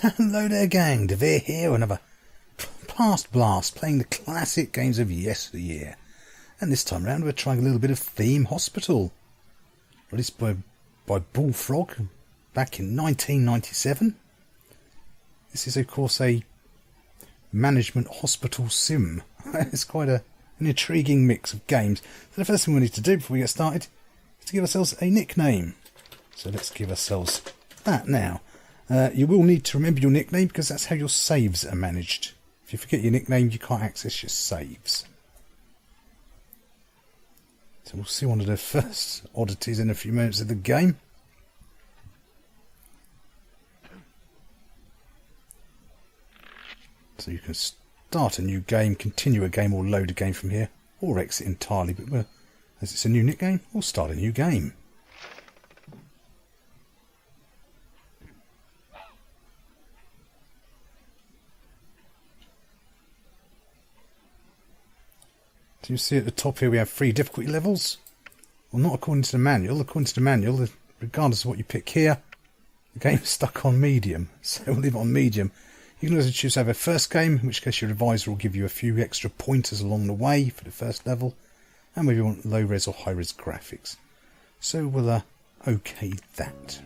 Hello there gang, Devere here, another past blast, playing the classic games of yesteryear. And this time round we're trying a little bit of Theme Hospital, released by Bullfrog back in 1997. This is of course a management hospital sim. It's quite an intriguing mix of games. So the first thing we need to do before we get started is to give ourselves a nickname. So let's give ourselves that now. You will need to remember your nickname because that's how your saves are managed. If you forget your nickname, you can't access your saves. So we'll see one of the first oddities in a few minutes of the game. So you can start a new game, continue a game, or load a game from here, or exit entirely. But as it's a new nickname, we'll start a new game. So you see at the top here we have 3 difficulty levels. Well, not according to the manual. According to the manual, regardless of what you pick here, the game's stuck on medium. So we'll leave it on medium. You can also choose to have a first game, in which case your advisor will give you a few extra pointers along the way for the first level. And whether you want low res or high res graphics. So we'll OK that.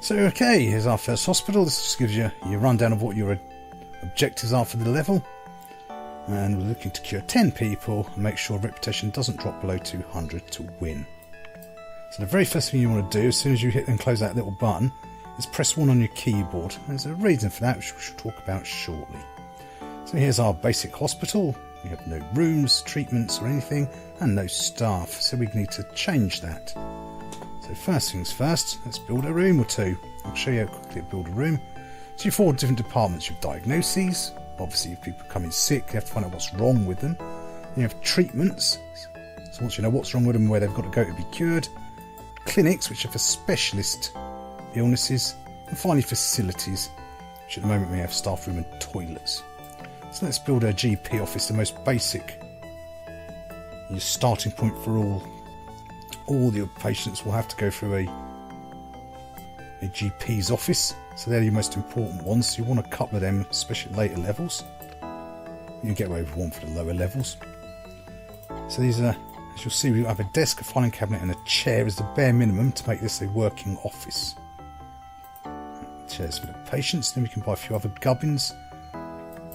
So okay, here's our first hospital. This just gives you your rundown of what your objectives are for the level. And we're looking to cure 10 people and make sure reputation doesn't drop below 200 to win. So the very first thing you want to do, as soon as you hit and close that little button, is press 1 on your keyboard. There's a reason for that, which we shall talk about shortly. So here's our basic hospital. We have no rooms, treatments or anything, and no staff, so we need to change that. So first things first, let's build a room or two. I'll show you how quickly to build a room. So you have 4 different departments. You have diagnoses. Obviously if people come in sick, you have to find out what's wrong with them. Then you have treatments. So once you know what's wrong with them and where they've got to go to be cured. Clinics, which are for specialist illnesses. And finally facilities, which at the moment we have staff room and toilets. So let's build a GP office, the most basic. Your starting point for all your patients will have to go through a GP's office, so they're your most important ones. So you want a couple of them, especially at later levels. You can get away with one for the lower levels. So these are, as you'll see, we have a desk, a filing cabinet and a chair as the bare minimum to make this a working office. Chairs for the patients, then we can buy a few other gubbins.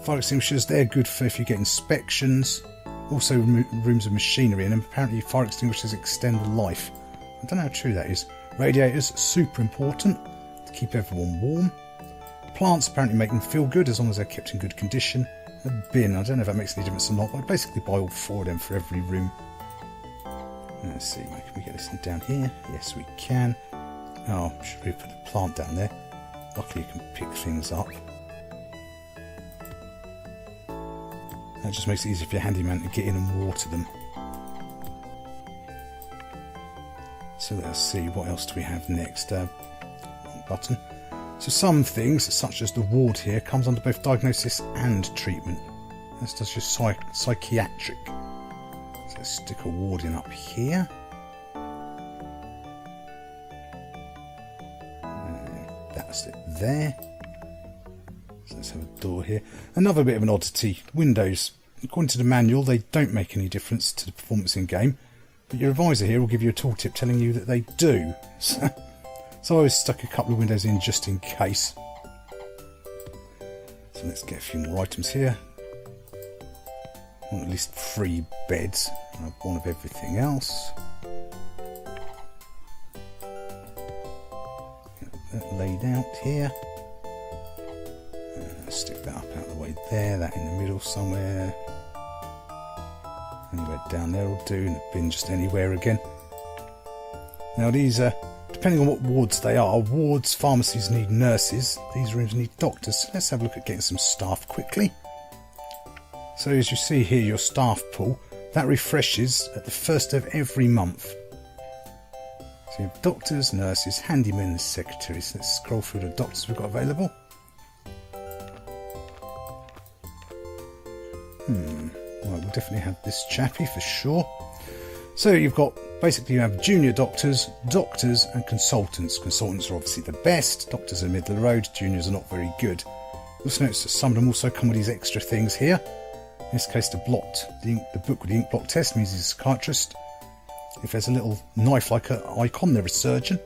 Fire extinguishers, they're good for if you get inspections. Also rooms of machinery, and apparently fire extinguishers extend the life. I don't know how true that is. Radiators, super important to keep everyone warm. Plants apparently make them feel good as long as they're kept in good condition. A bin, I don't know if that makes any difference or not, but I basically buy all 4 of them for every room. Let's see, can we get this thing down here? Yes, we can. Oh, should we put the plant down there? Luckily you can pick things up. That just makes it easier for your handyman to get in and water them. So let's see, what else do we have next? Button. So some things, such as the ward here, comes under both diagnosis and treatment. This does your psychiatric. So let's stick a ward in up here. That's it there. So let's have a door here. Another bit of an oddity, windows. According to the manual, they don't make any difference to the performance in game, but your advisor here will give you a tooltip telling you that they do. So I always stuck a couple of windows in just in case. So let's get a few more items here. I want at least 3 beds. I have 1 of everything else. Get that laid out here. Stick that up out of the way there, that in the middle somewhere. Anywhere down there will do, in the bin just anywhere again. Now these are, depending on what wards they are, wards, pharmacies need nurses, these rooms need doctors. So let's have a look at getting some staff quickly. So as you see here, your staff pool, that refreshes at the first of every month. So you have doctors, nurses, handymen and secretaries. Let's scroll through the doctors we've got available. Well, we'll definitely have this chappie for sure. So you've got, basically you have junior doctors, doctors and consultants. Consultants are obviously the best, doctors are middle of the road, juniors are not very good. Also notice that some of them also come with these extra things here. In this case the book with the ink blot test means he's a psychiatrist. If there's a little knife-like icon, they're a surgeon.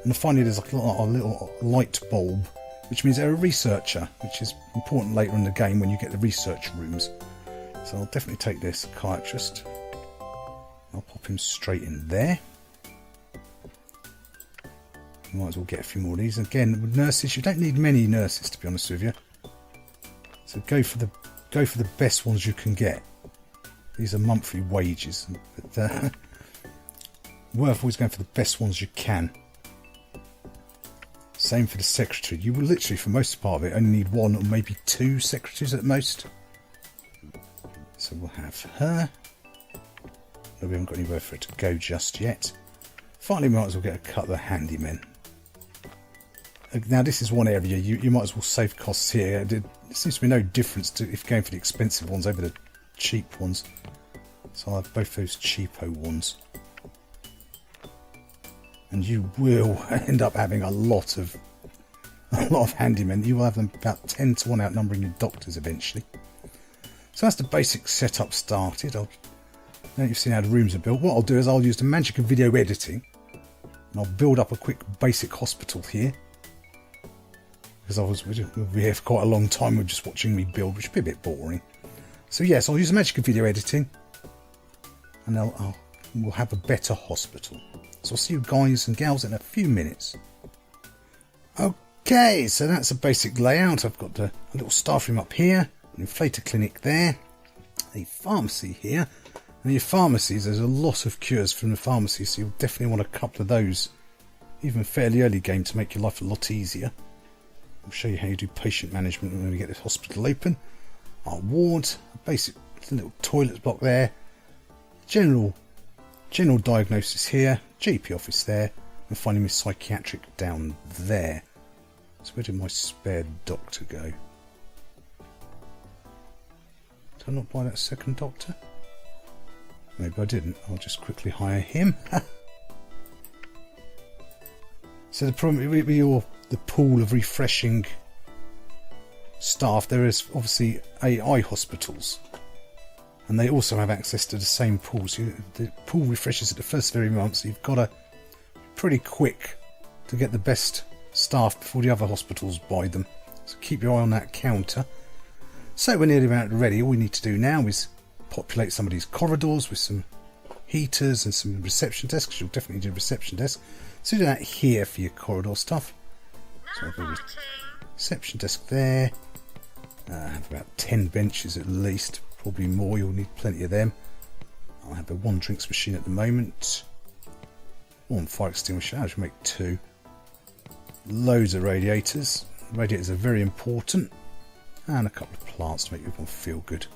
And finally there's like a little light bulb, which means they're a researcher, which is important later in the game when you get the research rooms. So I'll definitely take this psychiatrist. I'll pop him straight in there. Might as well get a few more of these. Again, with nurses, you don't need many nurses to be honest with you. So go for the best ones you can get. These are monthly wages, but worth always going for the best ones you can. Same for the secretary. You will literally, for most part of it, only need one or maybe two secretaries at most. So we'll have her. No, we haven't got anywhere for it to go just yet. Finally, we might as well get a couple of handymen. Now, this is one area you might as well save costs here. There seems to be no difference to if going for the expensive ones over the cheap ones. So I'll have both those cheapo ones. And you will end up having a lot of handymen. You will have them about 10 to 1 outnumbering your doctors eventually. So that's the basic setup started. Now you've seen how the rooms are built. What I'll do is I'll use the magic of video editing. And I'll build up a quick basic hospital here. Because we'll be here for quite a long time with just watching me build, which would be a bit boring. So yes, I'll use the magic of video editing. And we'll have a better hospital. So I'll see you guys and gals in a few minutes. Okay, so that's a basic layout. I've got a little staff room up here, an inflator clinic there, a pharmacy here. And your pharmacies, there's a lot of cures from the pharmacy, so you'll definitely want a couple of those, even fairly early game, to make your life a lot easier. I'll show you how you do patient management when we get this hospital open. Our ward, a basic little toilet block there, general diagnosis here, GP office there, and finally my psychiatric down there. So where did my spare doctor go? Did I not buy that second doctor? Maybe I didn't. I'll just quickly hire him. So the problem with the pool of refreshing staff, there is obviously AI hospitals. And they also have access to the same pool. So the pool refreshes at the first very month, so you've got to be pretty quick to get the best staff before the other hospitals buy them. So keep your eye on that counter. So we're nearly about ready. All we need to do now is populate some of these corridors with some heaters and some reception desks. You'll definitely do a reception desk. So do that here for your corridor stuff. So I've got a reception desk there. I have about 10 benches at least. Probably more, you'll need plenty of them. I'll have a one drinks machine at the moment. One fire extinguisher, I should make 2. Loads of radiators. Radiators are very important. And a couple of plants to make everyone feel good.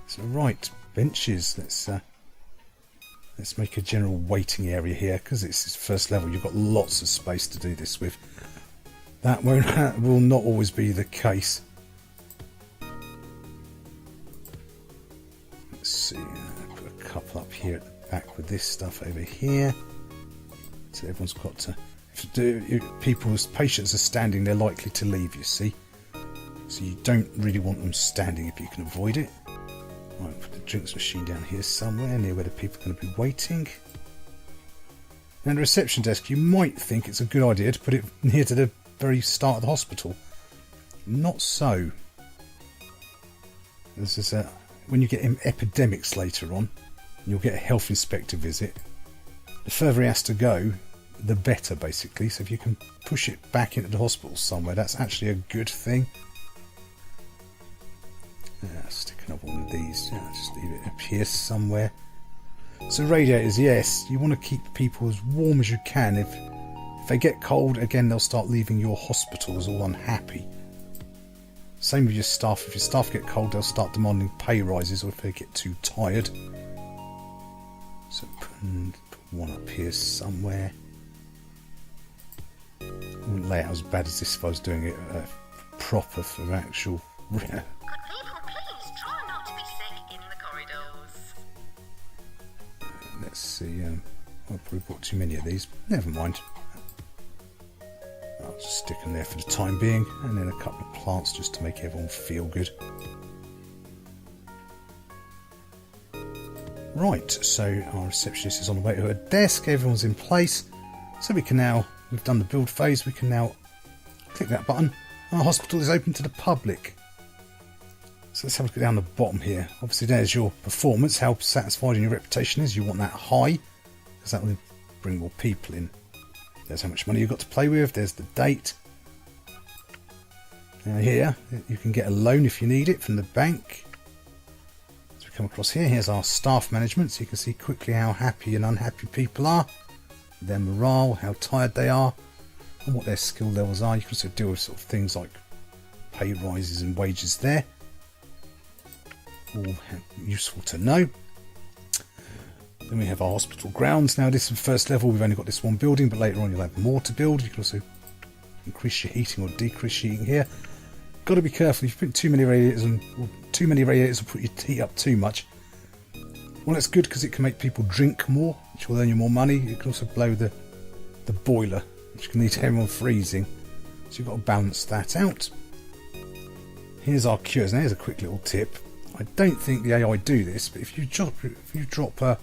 So right, benches. Let's make a general waiting area here, because it's this first level. You've got lots of space to do this with. That will not always be the case. Let's see, put a couple up here at the back with this stuff over here. So everyone's got to. People's patients are standing, they're likely to leave, you see. So you don't really want them standing if you can avoid it. Right, put the drinks machine down here somewhere near where the people are going to be waiting. And the reception desk, you might think it's a good idea to put it near to the very start of the hospital. Not so. This is when you get epidemics later on, you'll get a health inspector visit. The further he has to go, the better, basically. So if you can push it back into the hospital somewhere, that's actually a good thing. Stick another one of these. Just leave it up here somewhere. So radiators, yes, you want to keep people as warm as you can. If they get cold, again, they'll start leaving your hospitals all unhappy. Same with your staff. If your staff get cold, they'll start demanding pay rises, or if they get too tired. So put one up here somewhere. I wouldn't lay it out as bad as this if I was doing it proper for actual. let's see. I've probably bought too many of these. Never mind. I'll just stick them there for the time being, and then a couple of plants just to make everyone feel good. Right, so our receptionist is on the way to her desk. Everyone's in place, so we can now, we've done the build phase, we can now click that button. Our hospital is open to the public. So let's have a look down the bottom here. Obviously there's your performance, how satisfied your reputation is. You want that high, because that will bring more people in. There's how much money you've got to play with. There's the date. Now here, you can get a loan if you need it from the bank. As we come across here, here's our staff management. So you can see quickly how happy and unhappy people are. Their morale, how tired they are, and what their skill levels are. You can also deal with sort of things like pay rises and wages there. All useful to know. Then we have our hospital grounds. Now this is the first level, we've only got this one building, but later on you'll have more to build. You can also increase your heating or decrease your heating here. Got to be careful, if you put too many radiators on, or too many radiators will put your heat up too much. Well, that's good because it can make people drink more, which will earn you more money. You can also blow the boiler, which can lead to everyone freezing. So you've got to balance that out. Here's our cures. Now here's a quick little tip. I don't think the AI do this, but if you drop a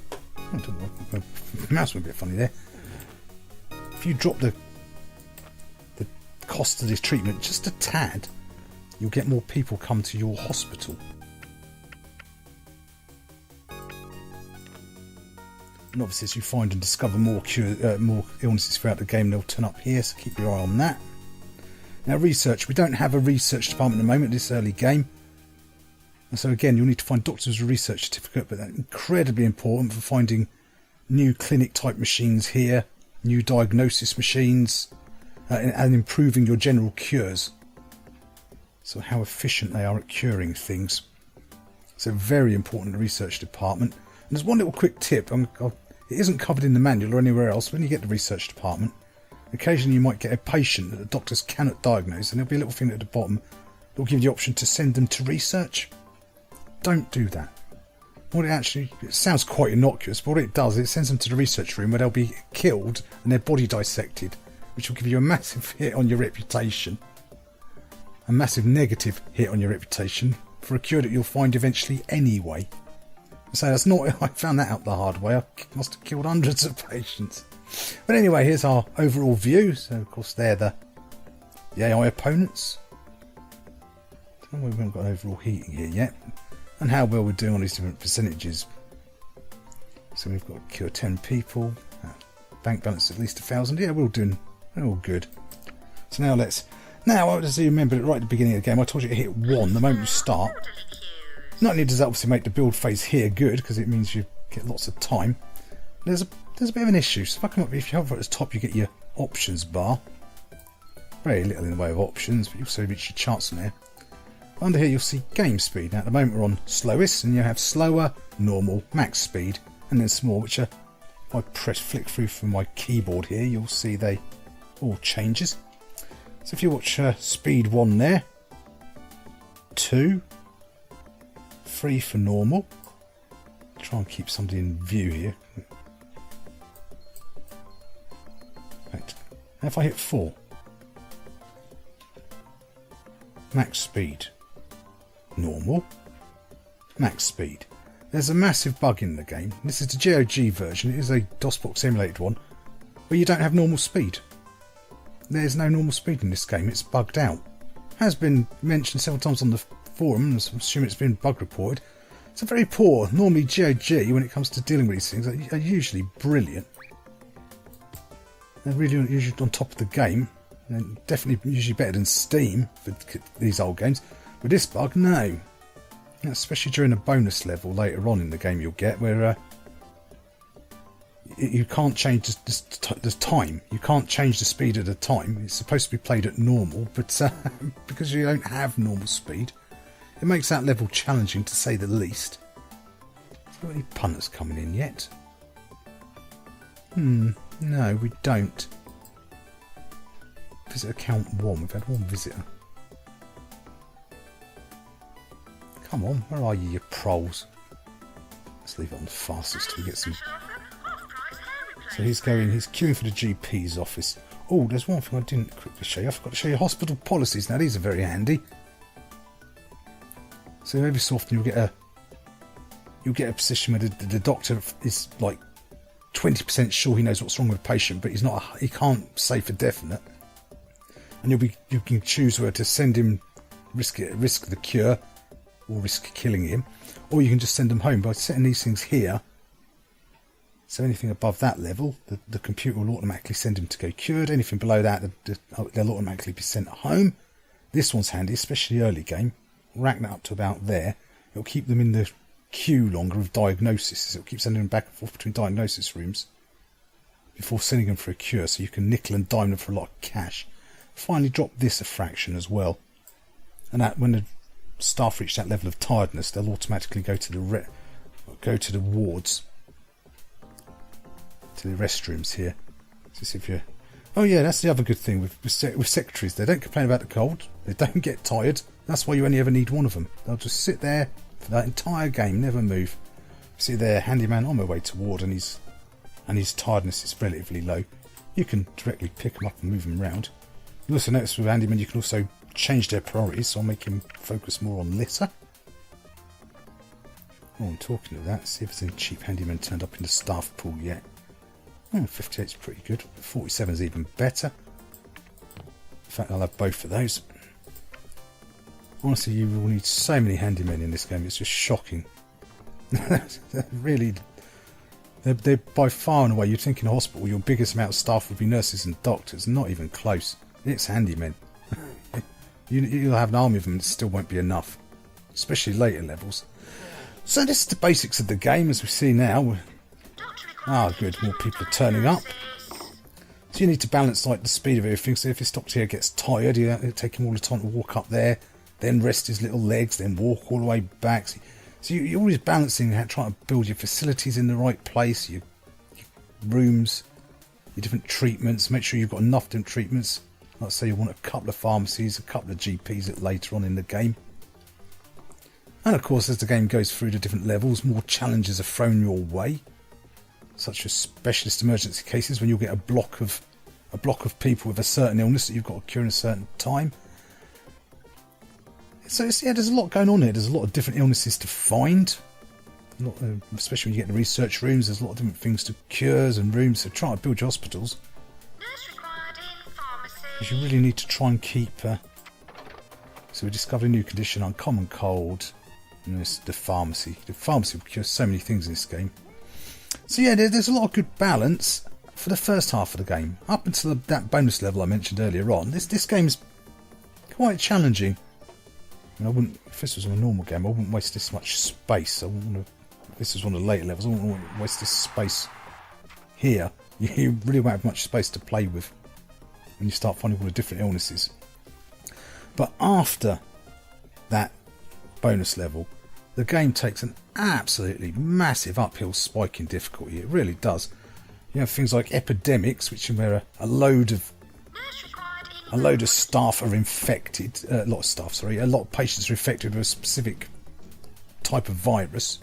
I don't know, the mouse went a bit funny there. If you drop the cost of this treatment just a tad, you'll get more people come to your hospital. And obviously as you find and discover more illnesses throughout the game, they'll turn up here, so keep your eye on that. Now research, we don't have a research department at the moment, this early game. And so again, you'll need to find doctors with a research certificate, but that's incredibly important for finding new clinic type machines here, new diagnosis machines, and improving your general cures. So how efficient they are at curing things. So very important, the research department. And there's one little quick tip, it isn't covered in the manual or anywhere else. When you get the research department, occasionally you might get a patient that the doctors cannot diagnose, and there'll be a little thing at the bottom that will give you the option to send them to research. Don't do that. It sounds quite innocuous, but what it does, it sends them to the research room where they'll be killed and their body dissected, which will give you a massive hit on your reputation. A massive negative hit on your reputation for a cure that you'll find eventually anyway. So that's not, I found that out the hard way. I must have killed hundreds of patients. But anyway, here's our overall view. So of course they're the AI opponents. We haven't got overall heating here yet. And how well we're doing on these different percentages. So we've got to cure 10 people. Bank balance at least 1,000. Yeah, we're all good. So now as you remember right at the beginning of the game, I told you to hit 1 the moment you start. Not only does that obviously make the build phase here good, because it means you get lots of time. There's a bit of an issue. So if you hover at the top, you get your options bar. Very little in the way of options, but you also reach your charts in there. Under here you'll see game speed. Now at the moment we're on slowest, and you have slower, normal, max speed, and then small, which are, if I flick through from my keyboard here, you'll see they all changes. So if you watch speed 1 there, 2, 3 for normal. Try and keep somebody in view here. Right. Now if I hit 4, max speed. Normal, max speed. There's a massive bug in the game. This is the GOG version. It is a DOSBox emulated one, where you don't have normal speed. There's no normal speed in this game. It's bugged out. Has been mentioned several times on the forum. I'm assuming it's been bug reported. It's a very poor. Normally GOG, when it comes to dealing with these things, are usually brilliant. They're really usually on top of the game. And definitely usually better than Steam for these old games. With this bug, no. Especially during a bonus level later on in the game you'll get where you can't change the time. You can't change the speed of the time. It's supposed to be played at normal, but because you don't have normal speed, it makes that level challenging to say the least. Have we got any punters coming in yet? No, we don't. Visitor count 1. We've had 1 visitor. Come on, where are you proles? Let's leave it on the fastest till we get some So he's queuing for the GP's office. Oh, there's one thing I didn't quickly show you. I forgot to show you hospital policies. Now these are very handy. So every so often you'll get a position where the doctor is like 20% sure he knows what's wrong with the patient, but he can't say for definite. And you can choose whether to send him, risk the cure, or risk killing him, or you can just send him home by setting these things here. So anything above that level, the computer will automatically send him to go cured. Anything below that, they'll automatically be sent home. This one's handy, especially early game. Rack that up to about there. It'll keep them in the queue longer of diagnosis. It'll keep sending them back and forth between diagnosis rooms before sending them for a cure, so you can nickel and dime them for a lot of cash. Finally drop this a fraction as well. And that when the staff reach that level of tiredness, they'll automatically go to the wards. To the restrooms here. So if you're... Oh yeah, that's the other good thing with secretaries. They don't complain about the cold. They don't get tired. That's why you only ever need one of them. They'll just sit there for that entire game, never move. See there, handyman on my way to ward, and his tiredness is relatively low. You can directly pick them up and move them around. You'll also notice with handyman you can also change their priorities, so I'll make him focus more on litter. Oh, I'm talking of that. See if there's any cheap handyman turned up in the staff pool yet. Oh, 58 is pretty good. 47 is even better. In fact, I'll have both of those. Honestly, you will need so many handymen in this game. It's just shocking. Really, they're by far and away. You'd think in a hospital your biggest amount of staff would be nurses and doctors. Not even close. It's handymen. You'll have an army of them. It still won't be enough, especially later levels. So this is the basics of the game as we see now. Ah, good. More people are turning up. So you need to balance like the speed of everything. So if he stops here, gets tired, it'll take him all the time to walk up there, then rest his little legs, then walk all the way back. So you're always balancing, trying to build your facilities in the right place, your rooms, your different treatments. Make sure you've got enough different treatments. Like say you want a couple of pharmacies, a couple of GPs later on in the game. And of course, as the game goes through the different levels, more challenges are thrown your way. Such as specialist emergency cases, when you'll get a block of people with a certain illness that you've got to cure in a certain time. So there's a lot going on here. There's a lot of different illnesses to find, especially when you get in the research rooms. There's a lot of different things to cures and rooms. So try to build your hospitals. Because you really need to try and keep. So we discovered a new condition, uncommon cold, and this the pharmacy. The pharmacy will cure so many things in this game. So yeah, there's a lot of good balance for the first half of the game. Up until that bonus level I mentioned earlier on, this game's quite challenging. I wouldn't, if this was a normal game, I wouldn't waste this much space. If this was one of the later levels, I wouldn't want to waste this space here. You really won't have much space to play with when you start finding all the different illnesses. But after that bonus level, the game takes an absolutely massive uphill spike in difficulty. It really does. You have things like epidemics, which are where a load of staff are infected. A lot of patients are infected with a specific type of virus.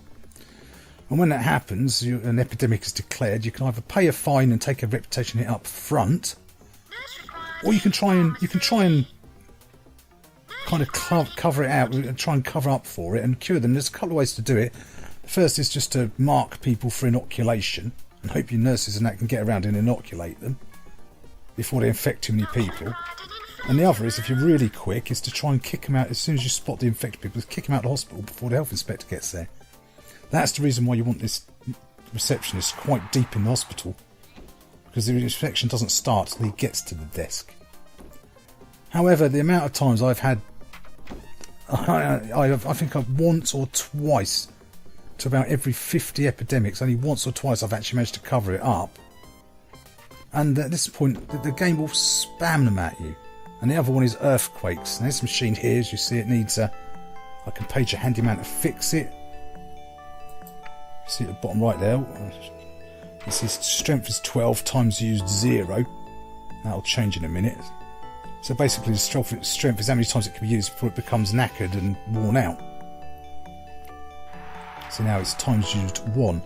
And when that happens, an epidemic is declared. You can either pay a fine and take a reputation hit up front, or you can try and kind of cover it out and try and cover up for it and cure them. There's a couple of ways to do it. The first is just to mark people for inoculation and hope your nurses and that can get around and inoculate them before they infect too many people. And the other is, if you're really quick, is to try and kick them out as soon as you spot the infected people. Kick them out of the hospital before the health inspector gets there. That's the reason why you want this receptionist quite deep in the hospital, because the infection doesn't start until he gets to the desk. However, the amount of times I've had, I think I've once or twice, to about every 50 epidemics, only once or twice I've actually managed to cover it up. And at this point, the game will spam them at you. And the other one is earthquakes. Now, this machine here, as you see, it needs I can page a handyman to fix it. You see at the bottom right there, it says strength is 12 times used 0. That'll change in a minute. So basically, the strength is how many times it can be used before it becomes knackered and worn out. So now it's times used 1.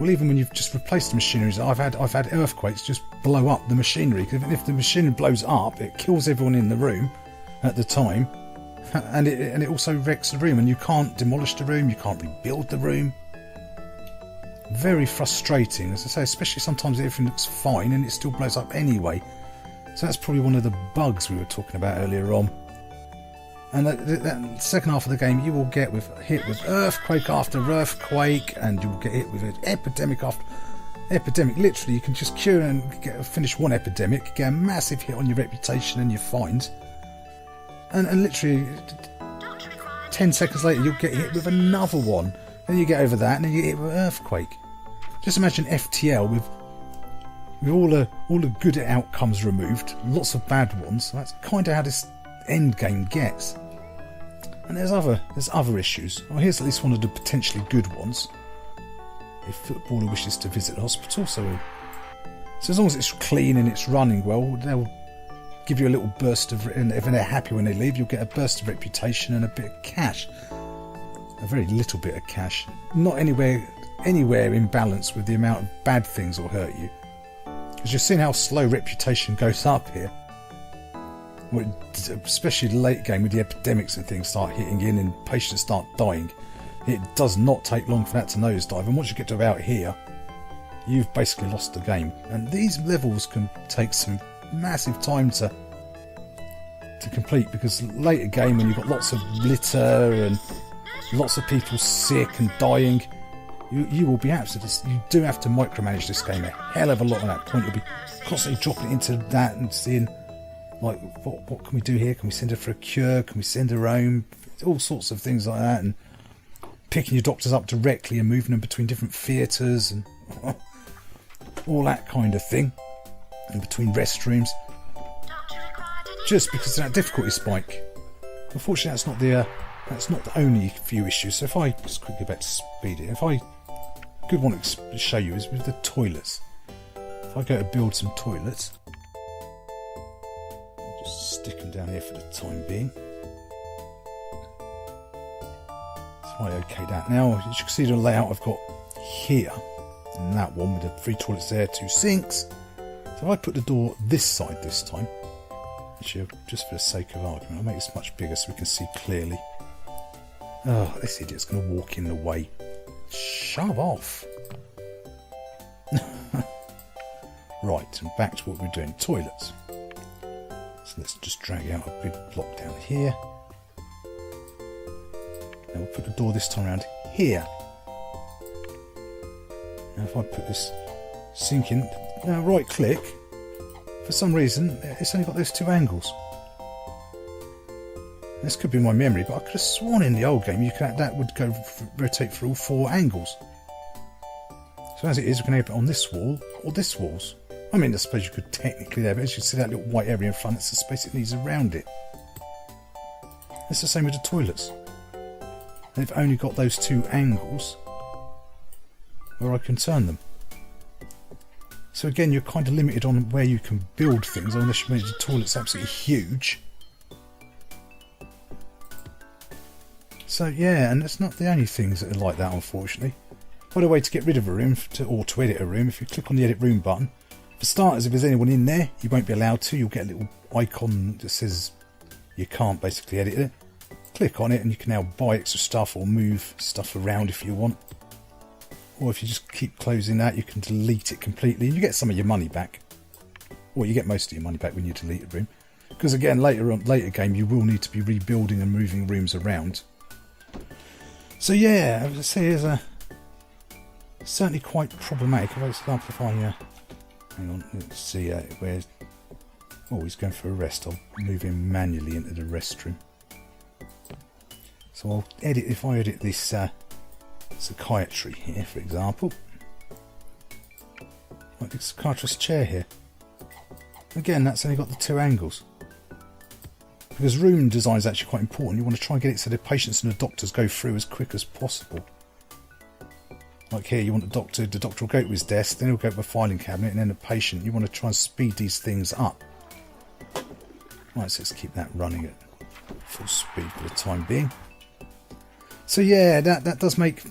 Well, even when you've just replaced the machinery, I've had earthquakes just blow up the machinery. Because if the machinery blows up, it kills everyone in the room at the time, and it also wrecks the room, and you can't demolish the room, you can't rebuild the room. Very frustrating, as I say, especially sometimes everything looks fine and it still blows up anyway. So that's probably one of the bugs we were talking about earlier on. And that second half of the game, you will get hit with earthquake after earthquake, and you will get hit with an epidemic after epidemic. Literally, you can just cure and finish one epidemic, get a massive hit on your reputation and your fines, and literally 10 seconds later, you'll get hit with another one. Then you get over that, and then you get hit with an earthquake. Just imagine FTL with all the good outcomes removed, lots of bad ones. That's kind of how this end game gets. And there's other issues. Well, here's at least one of the potentially good ones. A footballer wishes to visit the hospital, so as long as it's clean and it's running well, they'll give you a little burst of, and if they're happy when they leave, you'll get a burst of reputation and a bit of cash. A very little bit of cash. Not anywhere in balance with the amount of bad things will hurt you. Because you've seen how slow reputation goes up here. Especially the late game with the epidemics and things start hitting in and patients start dying. It does not take long for that to nosedive, and once you get to about here, you've basically lost the game. And these levels can take some massive time to complete, because later game when you've got lots of litter and lots of people sick and dying, you will be absolutely, you do have to micromanage this game a hell of a lot at that point. You'll be constantly dropping into that and seeing, like, what can we do here? Can we send her for a cure? Can we send her home? All sorts of things like that, and picking your doctors up directly and moving them between different theatres and all that kind of thing, and between restrooms, just because of that difficulty spike. Unfortunately, that's not the only few issues. So if I just quickly back to speed it, good one to show you is with the toilets. If I go to build some toilets, just stick them down here for the time being. So I OK that. Now, as you can see the layout I've got here, and that one with the 3 toilets there, 2 sinks. So if I put the door this side this time, actually, just for the sake of argument, I'll make this much bigger so we can see clearly. Oh, this idiot's going to walk in the way. Shove off. Right, and back to what we're doing. Toilets. So let's just drag out a big block down here. Now we'll put the door this time around here. Now if I put this sink in, now right click, for some reason it's only got those 2 angles. This could be my memory, but I could have sworn in the old game that would rotate through all 4 angles. So as it is, we can have it on this wall or this wall's. I mean, I suppose you could technically there, but as you see that little white area in front, it's the space it needs around it. It's the same with the toilets. They've only got those 2 angles where I can turn them. So again, you're kind of limited on where you can build things, unless you make the toilets absolutely huge. So yeah, and it's not the only things that are like that, unfortunately. By the way, to get rid of a room, or to edit a room, if you click on the edit room button, for starters, if there's anyone in there, you won't be allowed to. You'll get a little icon that says you can't basically edit it. Click on it and you can now buy extra stuff or move stuff around if you want. Or if you just keep closing that, you can delete it completely and you get some of your money back. Or you get most of your money back when you delete a room. Because again, later game, you will need to be rebuilding and moving rooms around. So yeah, I would say it's certainly quite problematic. For example, if I hang on, let's see where. Oh, he's going for a rest. I'll move him manually into the restroom. So I'll edit. If I edit this psychiatry here, for example, like the psychiatrist's chair here. Again, that's only got the 2 angles. Because room design is actually quite important. You want to try and get it so the patients and the doctors go through as quick as possible. Like here, you want the doctor will go to his desk, then he'll go to the filing cabinet, and then the patient. You want to try and speed these things up. Right, so let's keep that running at full speed for the time being. So yeah, that does make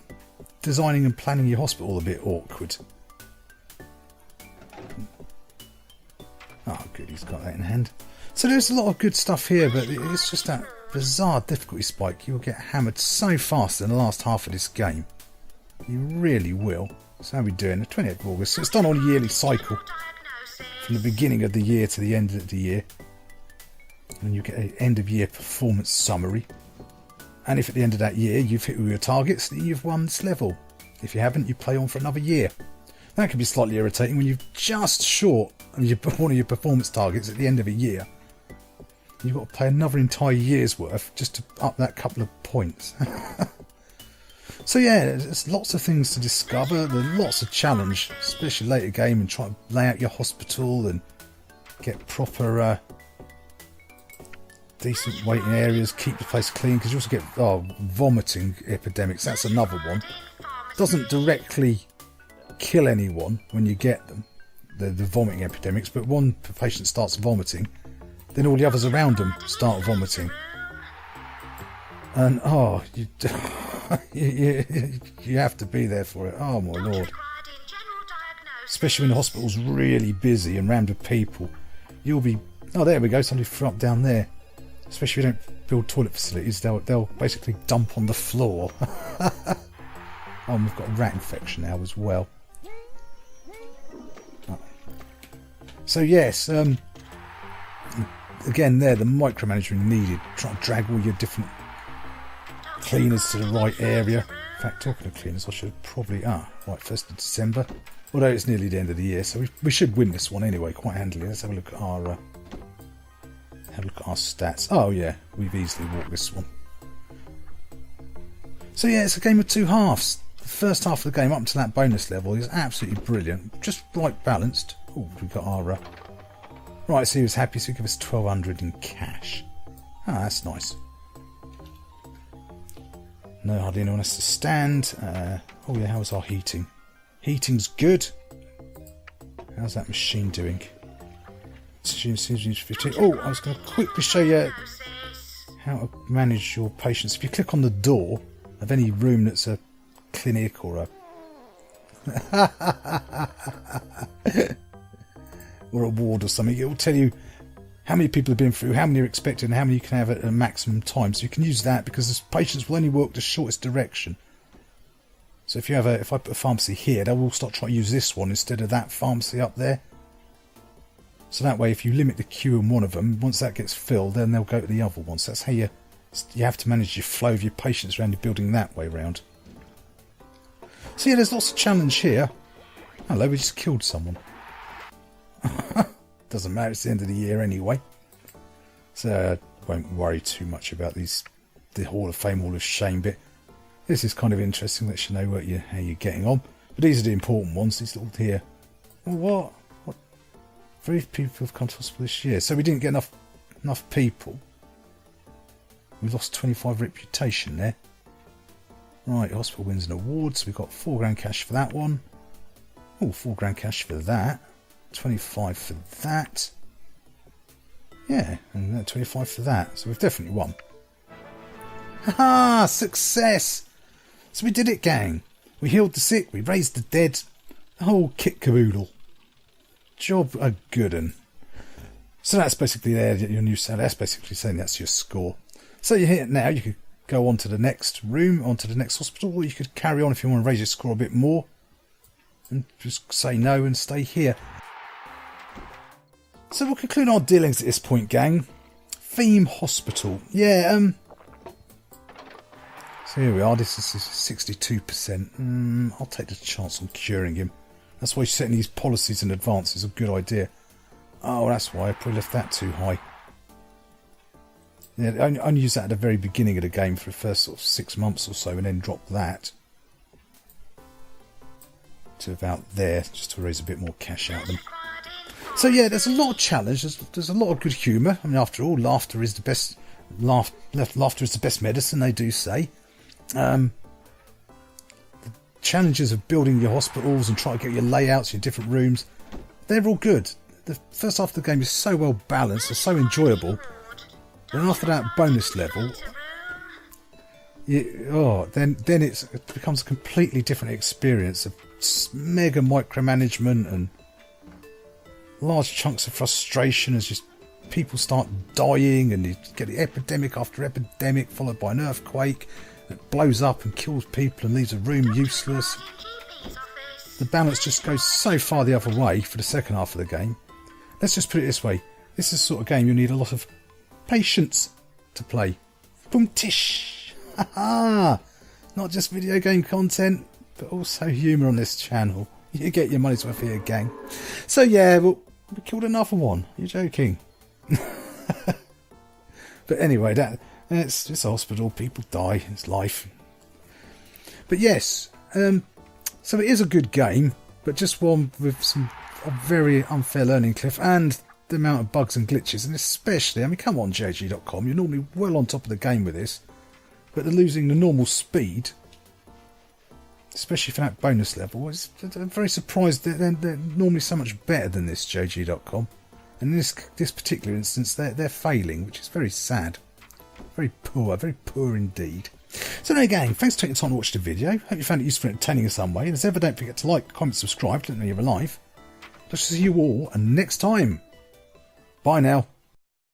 designing and planning your hospital a bit awkward. Oh, good, he's got that in hand. So there's a lot of good stuff here, but it's just that bizarre difficulty spike. You'll get hammered so fast in the last half of this game. You really will. So how are we doing? The 28th of August. So it's done on a yearly cycle. From the beginning of the year to the end of the year. And you get an end of year performance summary. And if at the end of that year you've hit all your targets, then you've won this level. If you haven't, you play on for another year. That can be slightly irritating when you're just short of one of your performance targets at the end of a year. You've got to play another entire year's worth just to up that couple of points. So yeah, there's lots of things to discover. There's lots of challenge, especially later game, and try to lay out your hospital and get proper decent waiting areas, keep the place clean, because you also get vomiting epidemics. That's another one. Doesn't directly kill anyone when you get them, the vomiting epidemics, but one patient starts vomiting, then all the others around them start vomiting. And you have to be there for it. Oh my lord. Especially when the hospital's really busy and rammed with people. You'll be... Oh, there we go. Somebody threw up down there. Especially if you don't build toilet facilities, they'll basically dump on the floor. Oh, and we've got a rat infection now as well. Oh. So yes, again there, the micromanagement needed. Try to drag all your different cleaners to the right area. In fact, talking of cleaners, I should probably... right, 1st of December. Although it's nearly the end of the year, so we should win this one anyway, quite handily. Let's have a look at our... have a look at our stats. Oh yeah, we've easily walked this one. So yeah, it's a game of two halves. The first half of the game up to that bonus level is absolutely brilliant. Just right balanced. Oh, we got our... Right, so he was happy, so he gave us 1,200 in cash. Ah, that's nice. No, hardly anyone has to stand. Oh yeah, how's our heating? Heating's good. How's that machine doing? Oh, I was going to quickly show you how to manage your patients. If you click on the door of any room that's a clinic or a or a ward or something, it will tell you how many people have been through, how many are expected, and how many you can have at a maximum time. So you can use that because the patients will only work the shortest direction. So if I put a pharmacy here, they will start trying to use this one instead of that pharmacy up there. So that way, if you limit the queue in one of them, once that gets filled, then they'll go to the other one. So that's how you have to manage your flow of your patients around your building that way round. So yeah, there's lots of challenge here. Hello, we just killed someone. Doesn't matter, it's the end of the year anyway. So I won't worry too much about the Hall of Fame, Hall of Shame bit. This is kind of interesting, lets you know how you're getting on. But these are the important ones, these little here. Well, what? 3 people have come to hospital this year. So we didn't get enough people. We lost 25 reputation there. Right, hospital wins and awards. We've got £4 cash for that one. Oh, £4 cash for that. 25 for that. Yeah, and 25 for that. So we've definitely won. Haha! Success! So we did it, gang. We healed the sick, we raised the dead. The whole kit caboodle. Job a good un. So that's basically there, your new salary. That's basically saying that's your score. So you're here now, you could go on to the next room, on to the next hospital, or you could carry on if you want to raise your score a bit more. And just say no and stay here. So we'll conclude our dealings at this point, gang. Theme Hospital. Yeah, so here we are. This is 62%. I'll take the chance on curing him. That's why setting these policies in advance is a good idea. Oh, that's why I probably left that too high. Yeah, I only use that at the very beginning of the game for the first sort of 6 months or so, and then drop that to about there, just to raise a bit more cash out of them. So yeah, there's a lot of challenge. There's a lot of good humour. I mean, after all, laughter is the best. Laughter is the best medicine, they do say. The challenges of building your hospitals and trying to get your layouts, your different rooms, they're all good. The first half of the game is so well balanced, it's so enjoyable. Then after that bonus level, then it becomes a completely different experience of mega micromanagement and large chunks of frustration as just people start dying, and you get the epidemic after epidemic, followed by an earthquake that blows up and kills people and leaves a room useless. The balance just goes so far the other way for the second half of the game. Let's just put it this way. This is the sort of game you need a lot of patience to play. Boom tish! Ha-ha! Not just video game content, but also humour on this channel. You get your money's worth here, gang. So yeah, well, we killed another one. You're joking. But anyway, it's a hospital. People die. It's life. But yes, so it is a good game, but just one with a very unfair learning cliff and the amount of bugs and glitches, and especially, I mean, come on, JG.com, you're normally well on top of the game with this, but they're losing the normal speed, especially for that bonus level. I'm very surprised that they're normally so much better than this, JG.com. And in this particular instance, they're failing, which is very sad. Very poor indeed. So there gang, thanks for taking the time to watch the video. Hope you found it useful and entertaining in some way. And as ever, don't forget to like, comment, subscribe to let me know you're alive. I'll see you all next time. Bye now.